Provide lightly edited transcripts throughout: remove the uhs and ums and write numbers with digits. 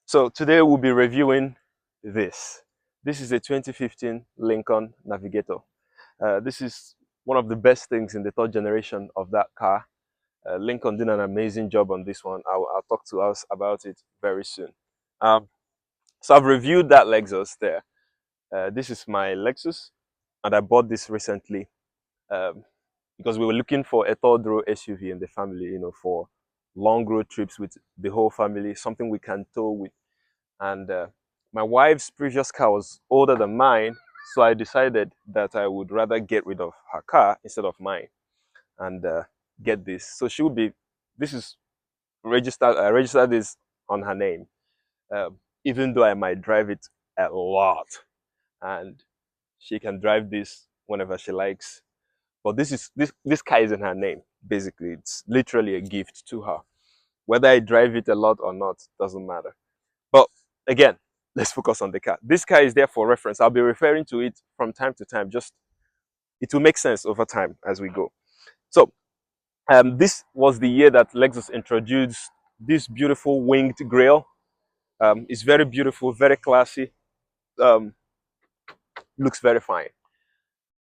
So today we'll be reviewing this. This is a 2015 Lincoln Navigator. This is one of the best things in the third generation of that car. Lincoln did an amazing job on this one. I'll talk to us about it very soon. Um, so I've reviewed that Lexus there. This is my Lexus, and I bought this recently um, because we were looking for a third row SUV in the family, for long road trips with the whole family, something we can tow with. And my wife's previous car was older than mine, so I decided that I would rather get rid of her car instead of mine and get this. So she will be, this is registered, I registered this on her name, even though I might drive it a lot, and she can drive this whenever she likes. But this car is in her name. Basically, it's literally a gift to her. Whether I drive it a lot or not doesn't matter. But again, let's focus on the car. This car is there for reference. I'll be referring to it from time to time. Just it will make sense over time as we go. So this was the year that Lexus introduced this beautiful winged grille. It's very beautiful, very classy. Um, Looks very fine.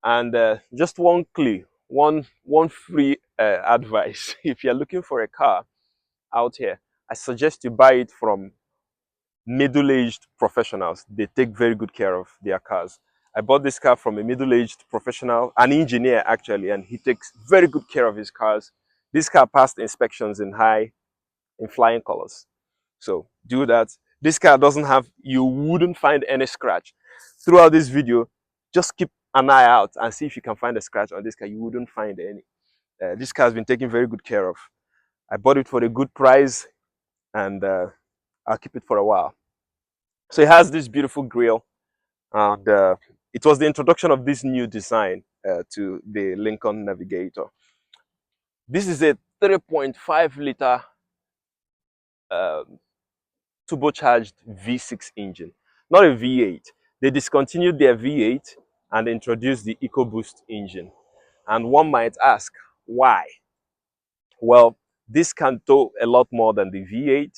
And just one clue, one free advice: if you're looking for a car out here, I suggest you buy it from middle-aged professionals. They take very good care of their cars. I bought this car from a middle-aged professional, an engineer actually, and he takes very good care of his cars. This car passed inspections in flying colors. So do that. This car doesn't have, you wouldn't find any scratch. Throughout this video, just keep an eye out and see if you can find a scratch on this car. You wouldn't find any. This car has been taken very good care of. I bought it for a good price, and I'll keep it for a while. So it has this beautiful grille, and it was the introduction of this new design to the Lincoln Navigator. This is a 3.5-liter turbocharged V6 engine, not a V8. They discontinued their V8 and introduced the EcoBoost engine. And one might ask, why? Well, this can tow a lot more than the V8.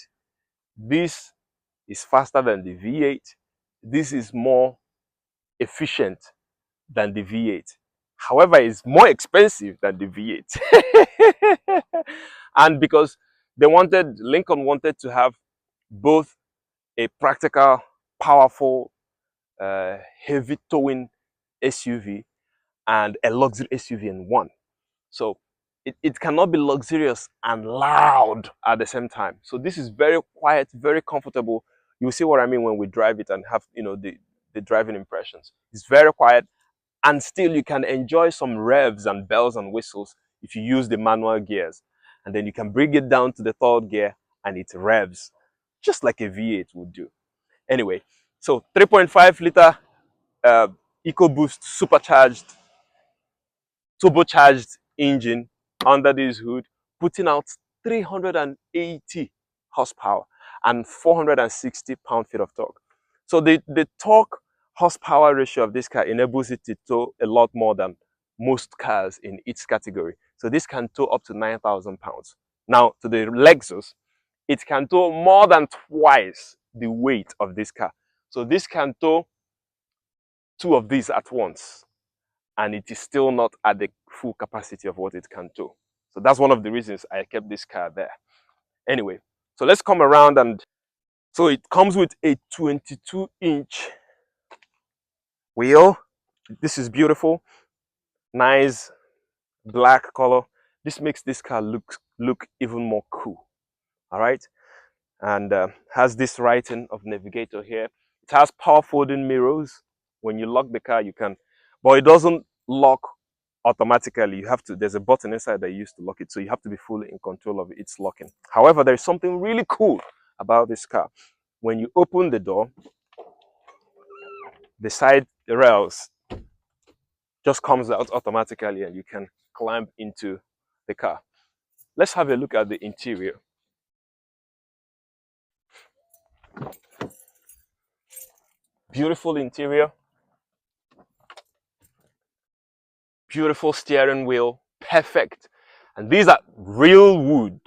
This is faster than the V8. This is more efficient than the V8. However, it's more expensive than the V8. And because Lincoln wanted to have both a practical, powerful, heavy towing SUV and a luxury SUV in one. So it cannot be luxurious and loud at the same time. So this is very quiet, very comfortable. You'll see what I mean when we drive it and have, the driving impressions. It's very quiet, and still you can enjoy some revs and bells and whistles if you use the manual gears. And then you can bring it down to the third gear and it revs just like a V8 would do. Anyway, so 3.5-liter EcoBoost supercharged, turbocharged engine under this hood, putting out 380 horsepower and 460 pound-feet of torque. So the torque horsepower ratio of this car enables it to tow a lot more than most cars in its category. So this can tow up to 9,000 pounds. Now, to the Lexus, it can tow more than twice the weight of this car. So this can tow two of these at once, and it is still not at the full capacity of what it can tow. So that's one of the reasons I kept this car there. Anyway, so let's come around, and so it comes with a 22-inch wheel. This is beautiful, nice black color. This makes this car look even more cool. All right, and has this writing of Navigator here. It has power folding mirrors. When you lock the car, you can, but it doesn't lock automatically. You have to, there's a button inside that you use to lock it, so you have to be fully in control of its locking. However, there's something really cool about this car. When you open the door, the side rails just comes out automatically and you can climb into the car. Let's have a look at the interior. Beautiful interior, beautiful steering wheel, perfect. And these are real wood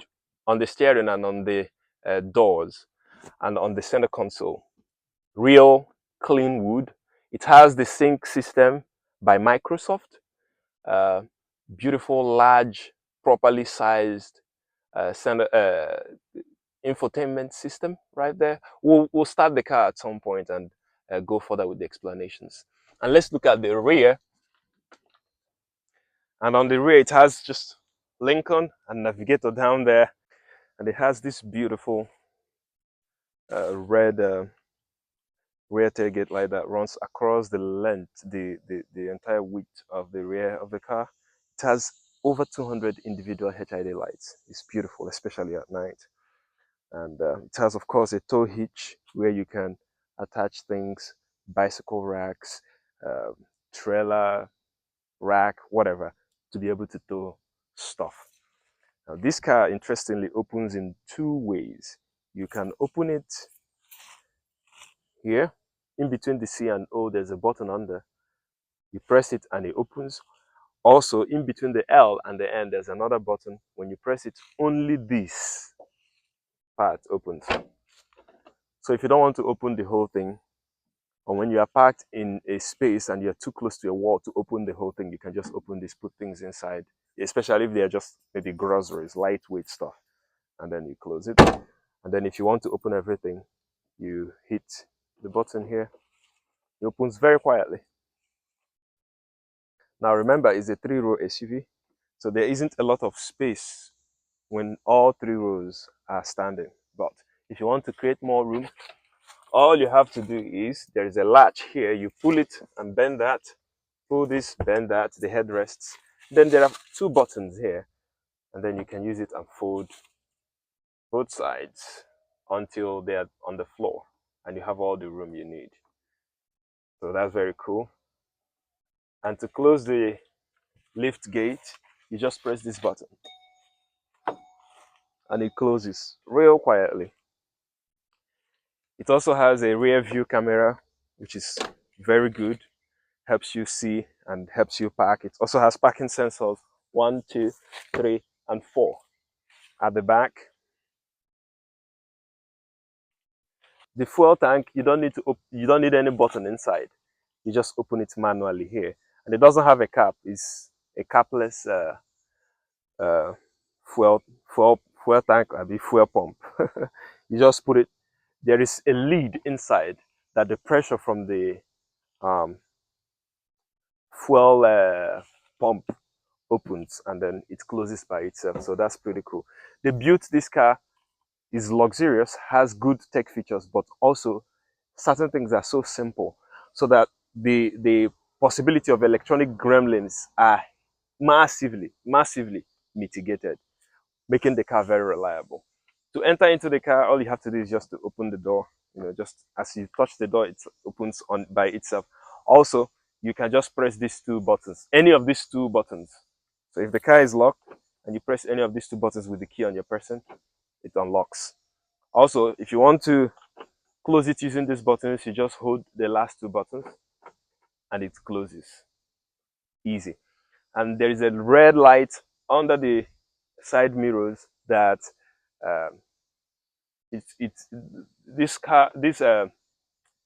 on the steering and on the doors. And on the center console, real clean wood. It has the sync system by Microsoft. Uh, Beautiful, large, properly sized center infotainment system right there. We'll start the car at some point and go further with the explanations. And let's look at the rear. And on the rear, it has just Lincoln and Navigator down there, and it has this beautiful red rear tailgate light that runs across the length, the entire width of the rear of the car. It has over 200 individual HID lights. It's beautiful, especially at night. And it has, of course, a tow hitch where you can attach things, bicycle racks, uh, trailer rack, whatever, to be able to tow stuff. Now, this car, interestingly, opens in two ways. You can open it here. In between the C and O, there's a button under. You press it and it opens. Also, in between the L and the N, there's another button. When you press it, only this part opens. So if you don't want to open the whole thing, or when you are parked in a space and you're too close to a wall to open the whole thing, you can just open this, put things inside, especially if they're just maybe groceries, lightweight stuff, and then you close it. And then if you want to open everything, you hit the button here. It opens very quietly. Now remember, it's a 3-row SUV, so there isn't a lot of space when all 3 rows are standing. But if you want to create more room, all you have to do is, there is a latch here, you pull it and bend that, pull this, bend that, the headrests. Then there are 2 buttons here, and then you can use it and fold both sides until they're on the floor, and you have all the room you need. So that's very cool. And to close the lift gate, you just press this button and it closes real quietly. It also has a rear view camera, which is very good, helps you see and helps you park. It also has parking sensors 1, 2, 3, and 4 at the back. The fuel tank, you don't need any button inside. You just open it manually here, and it doesn't have a cap. It's a capless uh, fuel tank, or the fuel pump. You just put it. There is a lead inside that the pressure from the um, fuel pump opens, and then it closes by itself. So that's pretty cool. They built this car, is luxurious, has good tech features, but also certain things are so simple, so that the possibility of electronic gremlins are massively mitigated, making the car very reliable. To enter into the car, all you have to do is just to open the door. Just as you touch the door, it opens on by itself. Also, you can just press these 2 buttons, any of these 2 buttons. So if the car is locked and you press any of these 2 buttons with the key on your person, it unlocks. Also, if you want to close it using these buttons, you just hold the last 2 buttons and it closes. Easy. And there is a red light under the side mirrors that um, it's this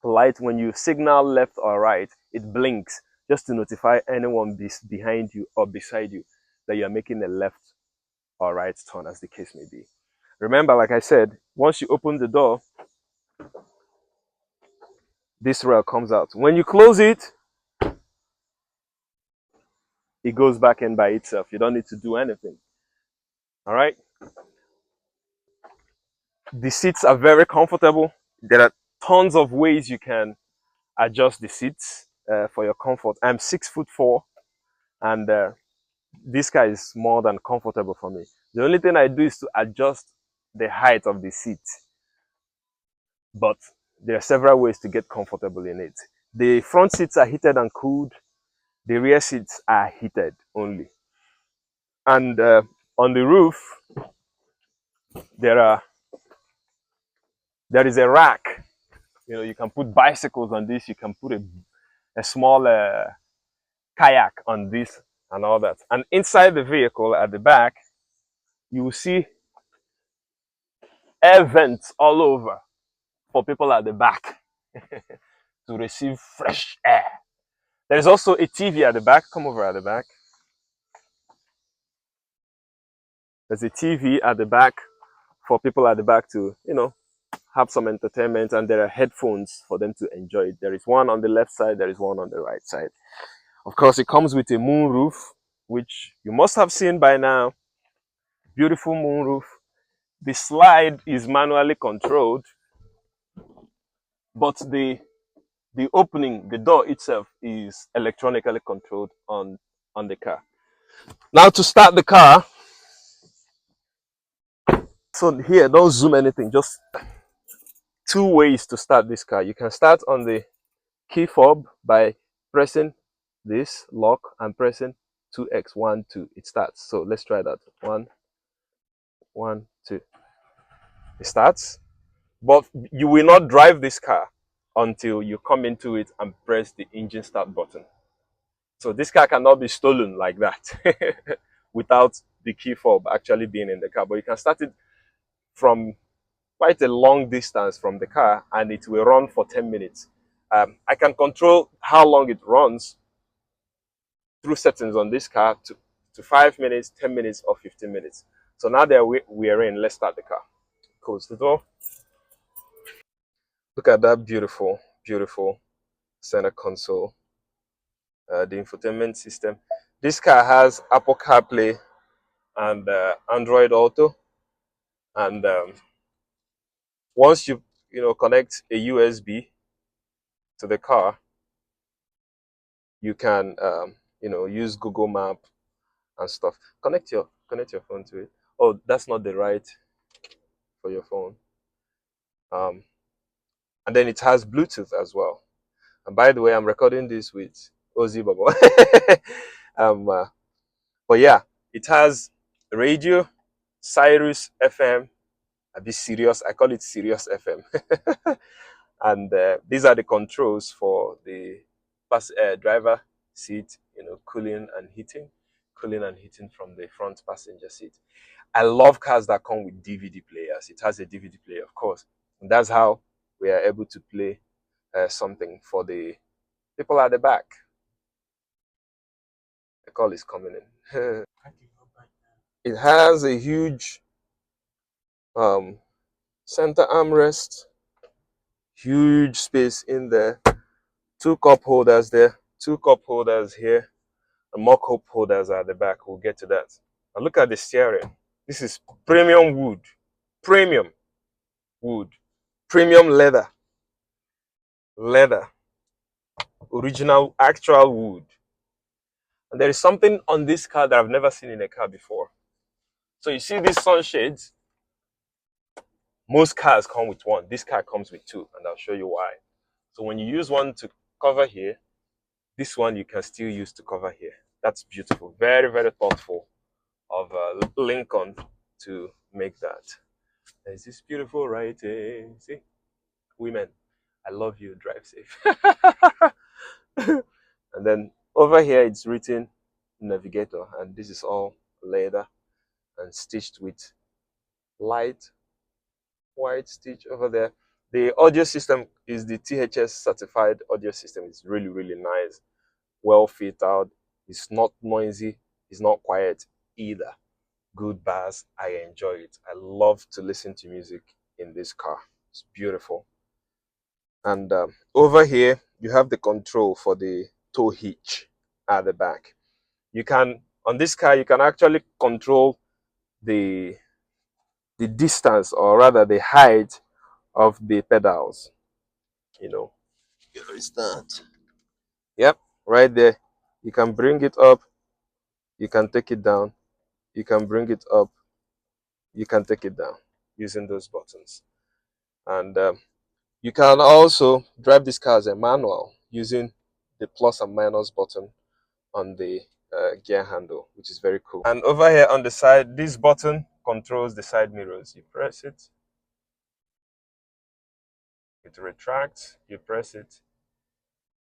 light, when you signal left or right, it blinks just to notify anyone behind you or beside you that you're making a left or right turn, as the case may be. Remember, like I said, once you open the door, this rail comes out. When you close it, it goes back in by itself. You don't need to do anything. All right. The seats are very comfortable. There are tons of ways you can adjust the seats for your comfort. I'm 6'4", and this car is more than comfortable for me. The only thing I do is to adjust the height of the seat, but there are several ways to get comfortable in it. The front seats are heated and cooled. The rear seats are heated only. And on the roof, there is a rack. You can put bicycles on this. You can put a small kayak on this and all that. And inside the vehicle at the back, you will see air vents all over. for people at the back to receive fresh air. There's also a TV at the back. Come over at the back. There's a TV at the back for people at the back to, have some entertainment, and there are headphones for them to enjoy it. There is one on the left side, there is one on the right side. Of course, it comes with a moon roof, which you must have seen by now. Beautiful moon roof. The slide is manually controlled, but the opening, the door itself is electronically controlled on the car. Now to start the car, so here, don't zoom anything, just two ways to start this car. You can start on the key fob by pressing this lock and pressing 2x, 1, 2. It starts. So let's try that. 1, 1, 2. It starts. But you will not drive this car until you come into it and press the engine start button. So this car cannot be stolen like that without the key fob actually being in the car. But you can start it from quite a long distance from the car, and it will run for 10 minutes. I can control how long it runs through settings on this car to 5 minutes, 10 minutes, or 15 minutes. So now that we are in, let's start the car. Close the door. Look at that beautiful, beautiful center console. The infotainment system. This car has Apple CarPlay and Android Auto. And once you connect a USB to the car, you can use Google Map and stuff. Connect your phone to it. Oh, that's not the right for your phone. And then it has Bluetooth as well. And by the way, I'm recording this with Ozzy Baba. But yeah, it has radio, Sirius FM. A bit serious. I call it Sirius FM. And these are the controls for the driver seat. Cooling and heating from the front passenger seat. I love cars that come with DVD players. It has a DVD player, of course. And that's how we are able to play something for the people at the back. The call is coming in. It has a huge center armrest, huge space in there, two cup holders there, two cup holders here, and more cup holders at the back. We'll get to that. And look at the steering. This is premium wood, premium wood, premium leather, original, actual wood. And there is something on this car that I've never seen in a car before. So you see these sunshades? Most cars come with one. This car comes with two, and I'll show you why. So when you use one to cover here, this one you can still use to cover here. That's beautiful. Very, very thoughtful of Lincoln to make that. There's this beautiful writing. See? Women, I love you. Drive safe. And then over here, it's written Navigator. And this is all leather and stitched with light white stitch over there. The audio system is the THS certified audio system. It's really, really nice, well fit out. It's not noisy, it's not quiet either. Good bass. I enjoy it. I love to listen to music in this car. It's beautiful. And over here you have the control for the tow hitch at the back. You can, on this car, you can actually control the distance, or rather the height of the pedals. Where is that? Yep, right there. You can bring it up, you can take it down, you can bring it up, you can take it down using those buttons. And you can also drive this car as a manual using the plus and minus button on the gear handle, which is very cool. And over here on the side, this button controls the side mirrors. You press it, it retracts, you press it,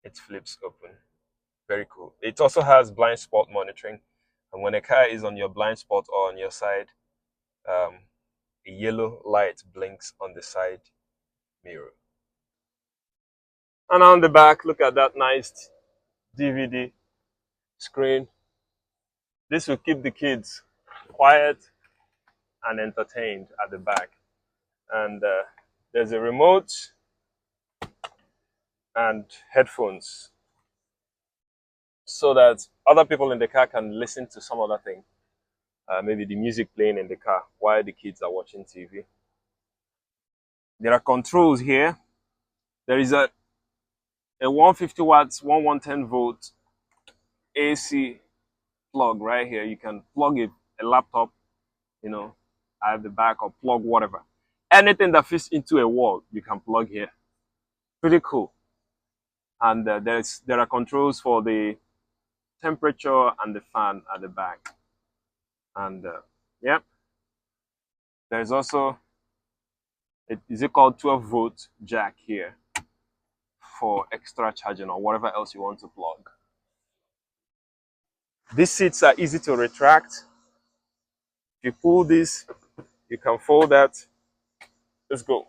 it flips open. Very cool. It also has blind spot monitoring, and when a car is on your blind spot or on your side, a yellow light blinks on the side mirror. And on the back, look at that nice DVD screen. This will keep the kids quiet and entertained at the back. And there's a remote and headphones so that other people in the car can listen to some other thing. Maybe the music playing in the car while the kids are watching TV. There are controls here. There is a 150 watts, 110 volt AC plug right here. You can plug a laptop, you know, at the back or plug whatever. Anything that fits into a wall, you can plug here. Pretty cool. And there are controls for the temperature and the fan at the back. And yeah, there's also is it called 12 volt jack here for extra charging or whatever else you want to plug. These seats are easy to retract. If you pull this, you can fold that. Let's go.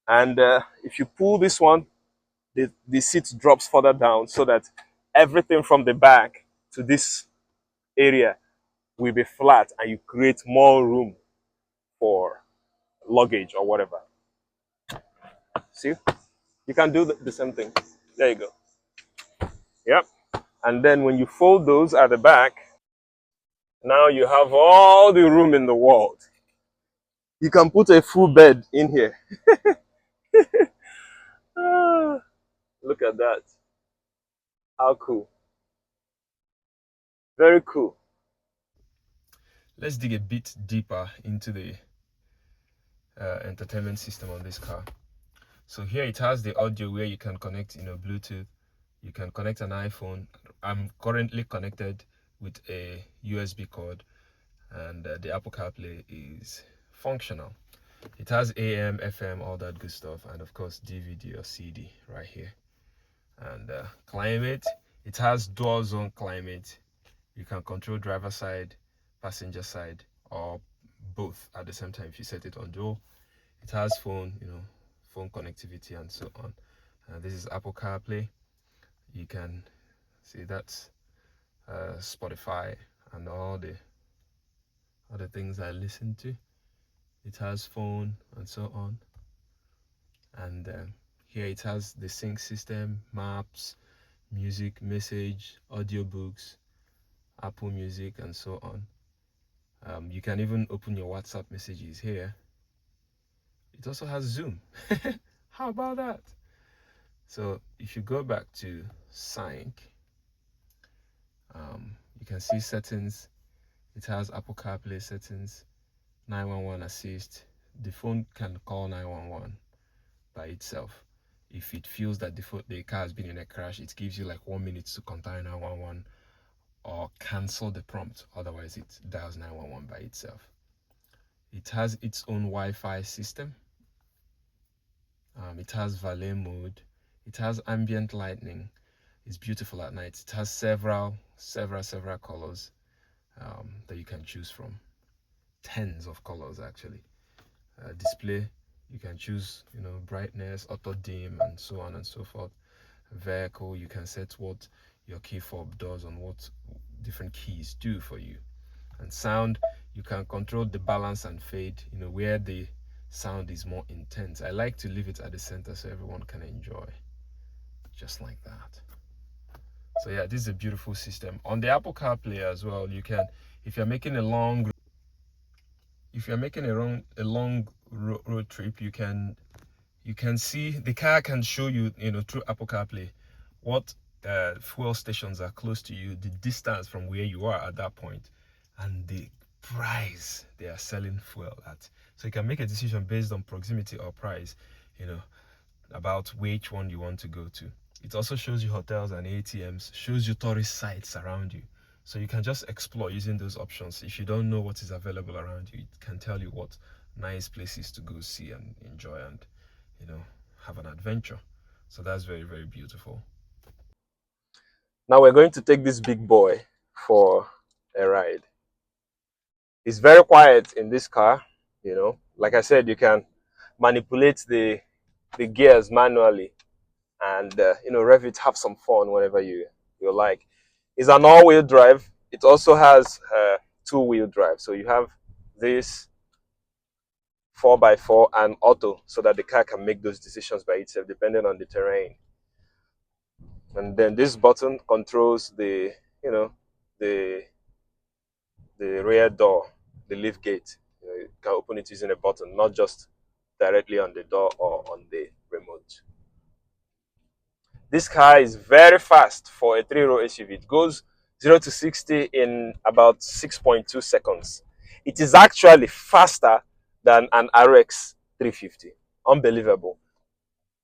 And if you pull this one, the seat drops further down so that everything from the back to this area will be flat and you create more room for luggage or whatever. See? You can do the same thing. There you go. Yep. And then when you fold those at the back, now you have all the room in the world. You can put a full bed in here. Ah, look at that. How cool. Very cool. Let's dig a bit deeper into the entertainment system on this car. So here it has the audio where you can connect, Bluetooth. You can connect an iPhone. I'm currently connected with a USB cord, and the Apple CarPlay is functional. It has AM, FM, all that good stuff, and of course DVD or CD right here. And climate, it has dual zone climate. You can control driver side, passenger side, or both at the same time if you set it on dual. It has phone connectivity and so on. This is Apple CarPlay. You can see that's Spotify and all the other things I listen to. It has phone and so on. And here it has the sync system, maps, music, message, audiobooks, Apple Music, and so on. You can even open your WhatsApp messages here. It also has Zoom. How about that? So if you go back to sync, you can see settings. It has Apple CarPlay settings, 911 assist. The phone can call 911 by itself. If it feels that the car has been in a crash, it gives you like 1 minute to contact 911 or cancel the prompt. Otherwise, it dials 911 by itself. It has its own Wi-Fi system. It has valet mode. It has ambient lighting. It's beautiful at night. It has several colors that you can choose from. Tens of colors actually. Display, you can choose brightness, auto dim, and so on and so forth. Vehicle, you can set what your key fob does and what different keys do for you. And sound, you can control the balance and fade, where the sound is more intense. I like to leave it at the center so everyone can enjoy, just like that. So yeah, this is a beautiful system. On the Apple CarPlay as well, you can, if you're making a long road trip, you can see the car can show you through Apple CarPlay what fuel stations are close to you, the distance from where you are at that point, and the price they are selling fuel at. So you can make a decision based on proximity or price, about which one you want to go to. It also shows you hotels and ATMs, shows you tourist sites around you. So you can just explore using those options. If you don't know what is available around you, it can tell you what nice places to go see and enjoy and, have an adventure. So that's very, very beautiful. Now we're going to take this big boy for a ride. It's very quiet in this car, Like I said, you can manipulate the gears manually, and rev it, have some fun whenever you like. It's an all-wheel drive. It also has two-wheel drive, so you have this 4x4 and auto, so that the car can make those decisions by itself depending on the terrain. And then this button controls the you know the the rear door, the lift gate. You can open it using a button, not just directly on the door or on the remote. This car is very fast for a three-row SUV. It goes 0 to 60 in about 6.2 seconds. It is actually faster than an RX 350. Unbelievable.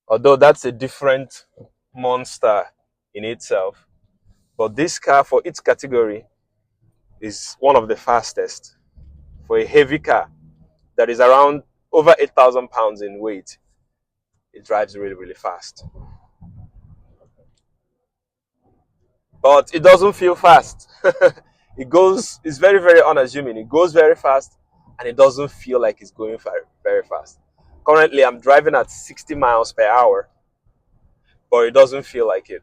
Although that's a different monster in itself. But this car, for its category, is one of the fastest. For a heavy car that is around over 8,000 pounds in weight, it drives really, really fast. But it doesn't feel fast. It's very, very unassuming. It goes very fast and it doesn't feel like it's going very, very fast. Currently, I'm driving at 60 miles per hour, but it doesn't feel like it.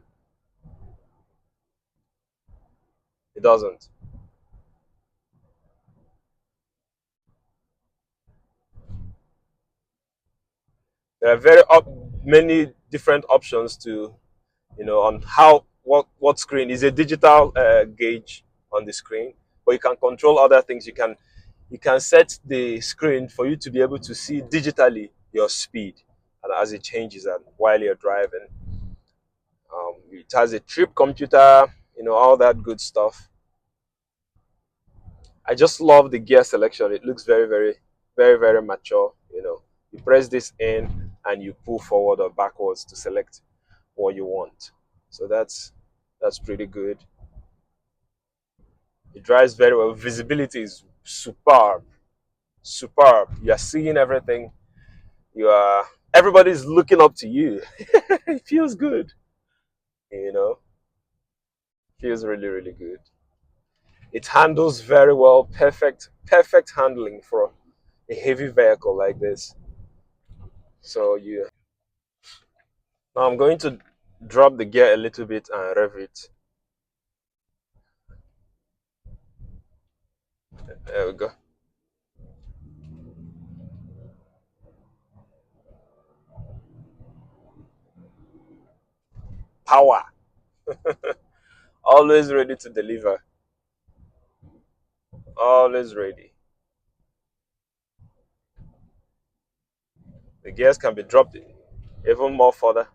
It doesn't. There are many different options to, on how what screen is a digital gauge on the screen, but you can control other things. You can set the screen for you to be able to see digitally your speed and as it changes and while you're driving. It has a trip computer, all that good stuff. I just love the gear selection. It looks very, very, very, very mature. You press this in and you pull forward or backwards to select what you want. So that's pretty good. It drives very well. Visibility is superb, superb. You are seeing everything. You are Everybody's looking up to you. It feels good. You know, feels really, really good. It handles very well. Perfect, perfect handling for a heavy vehicle like this. So now I'm going to drop the gear a little bit and rev it. There we go. Power. Always ready to deliver. Always ready. The gears can be dropped even more further,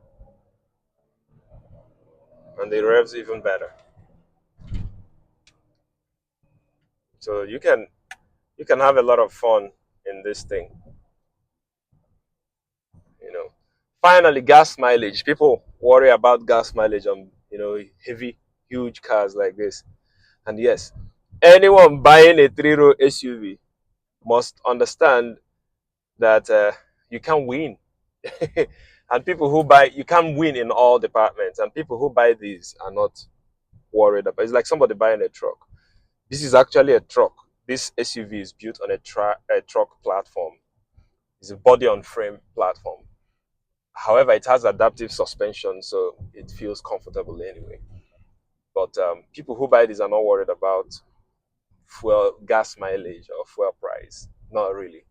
and the revs even better. So you can have a lot of fun in this thing. You know. Finally, gas mileage. People worry about gas mileage on heavy, huge cars like this. And yes, anyone buying a three-row SUV must understand that you can win. And people who buy, you can win in all departments. And people who buy these are not worried about. It's like somebody buying a truck. This is actually a truck. This SUV is built on a truck platform. It's a body on frame platform. However, it has adaptive suspension, so it feels comfortable anyway. But people who buy these are not worried about fuel, gas mileage, or fuel price. Not really.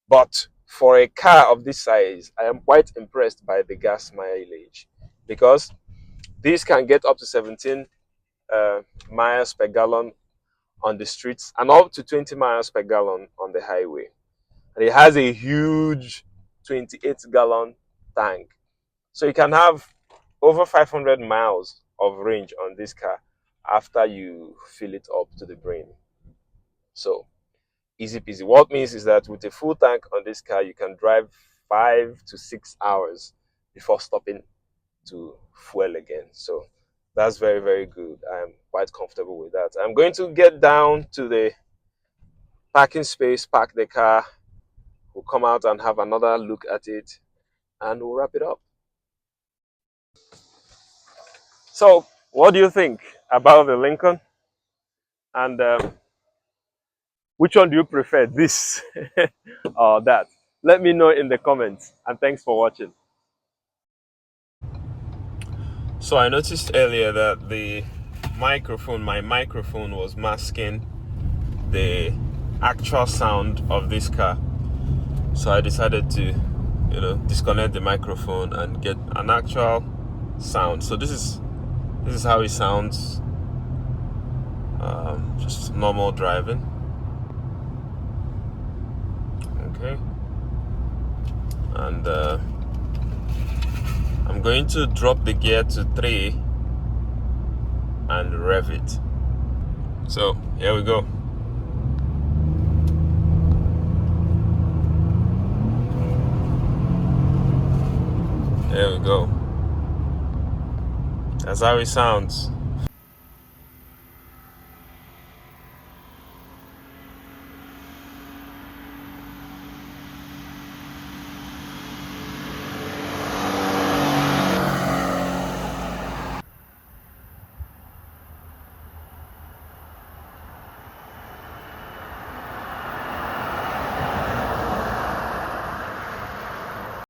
But for a car of this size, I am quite impressed by the gas mileage because these can get up to 17 uh, miles per gallon on the streets and up to 20 miles per gallon on the highway. And it has a huge 28-gallon tank. So you can have over 500 miles of range on this car after you fill it up to the brim. So easy peasy. What means is that with a full tank on this car, you can drive 5 to 6 hours before stopping to fuel again. So that's very, very good. I'm quite comfortable with that. I'm going to get down to the parking space, park the car. We'll come out and have another look at it, and we'll wrap it up. So, what do you think about the Lincoln? And which one do you prefer, this or that? Let me know in the comments, and thanks for watching. So I noticed earlier that my microphone was masking the actual sound of this car. So I decided to, disconnect the microphone and get an actual sound. So this is how it sounds, just normal driving. Okay, and I'm going to drop the gear to 3 and rev it. So here we go. There we go. That's how it sounds.